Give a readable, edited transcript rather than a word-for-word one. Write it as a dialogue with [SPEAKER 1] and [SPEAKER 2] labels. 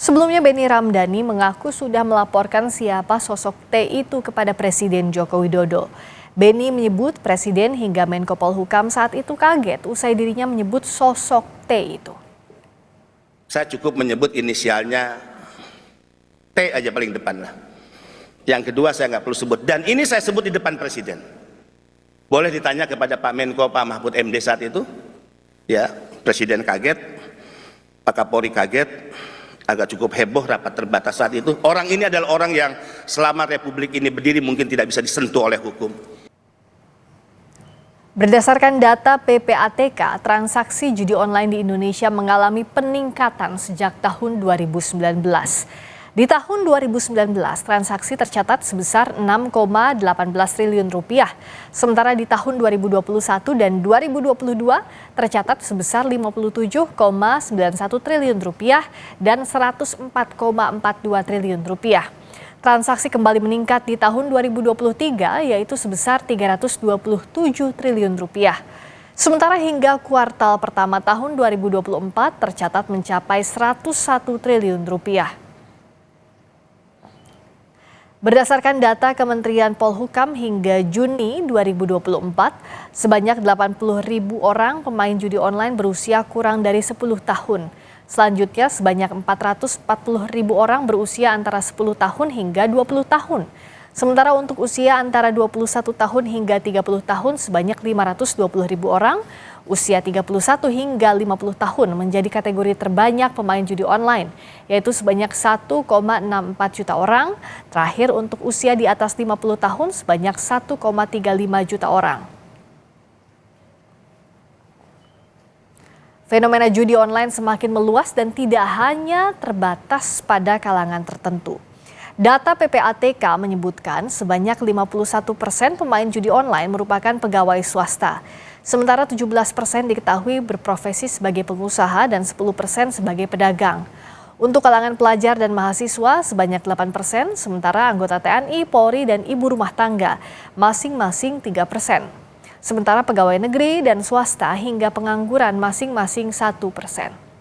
[SPEAKER 1] Sebelumnya Benny Ramdhani mengaku sudah melaporkan siapa sosok T itu kepada Presiden Joko Widodo. Benny menyebut Presiden hingga Menko Polhukam saat itu kaget usai dirinya menyebut sosok T itu.
[SPEAKER 2] Saya cukup menyebut inisialnya T aja paling depan lah. Yang kedua saya nggak perlu sebut. Dan ini saya sebut di depan Presiden. Boleh ditanya kepada Pak Menko, Pak Mahfud MD saat itu. Ya, Presiden kaget, Pak Kapolri kaget, agak cukup heboh rapat terbatas saat itu. Orang ini adalah orang yang selama Republik ini berdiri mungkin tidak bisa disentuh oleh hukum.
[SPEAKER 1] Berdasarkan data PPATK, transaksi judi online di Indonesia mengalami peningkatan sejak tahun 2019. Di tahun 2019, transaksi tercatat sebesar 6,18 triliun rupiah. Sementara di tahun 2021 dan 2022 tercatat sebesar 57,91 triliun rupiah dan 104,42 triliun rupiah. Transaksi kembali meningkat di tahun 2023 yaitu sebesar 327 triliun rupiah. Sementara hingga kuartal pertama tahun 2024 tercatat mencapai 101 triliun rupiah. Berdasarkan data Kementerian Polhukam hingga Juni 2024, sebanyak 80.000 orang pemain judi online berusia kurang dari 10 tahun. Selanjutnya sebanyak 440.000 orang berusia antara 10 tahun hingga 20 tahun. Sementara untuk usia antara 21 tahun hingga 30 tahun sebanyak 520.000 orang, usia 31 hingga 50 tahun menjadi kategori terbanyak pemain judi online, yaitu sebanyak 1,64 juta orang. Terakhir untuk usia di atas 50 tahun sebanyak 1,35 juta orang. Fenomena judi online semakin meluas dan tidak hanya terbatas pada kalangan tertentu. Data PPATK menyebutkan sebanyak 51% pemain judi online merupakan pegawai swasta. Sementara 17% diketahui berprofesi sebagai pengusaha dan 10% sebagai pedagang. Untuk kalangan pelajar dan mahasiswa sebanyak 8%, sementara anggota TNI, Polri, dan ibu rumah tangga masing-masing 3%. Sementara pegawai negeri dan swasta hingga pengangguran masing-masing 1%.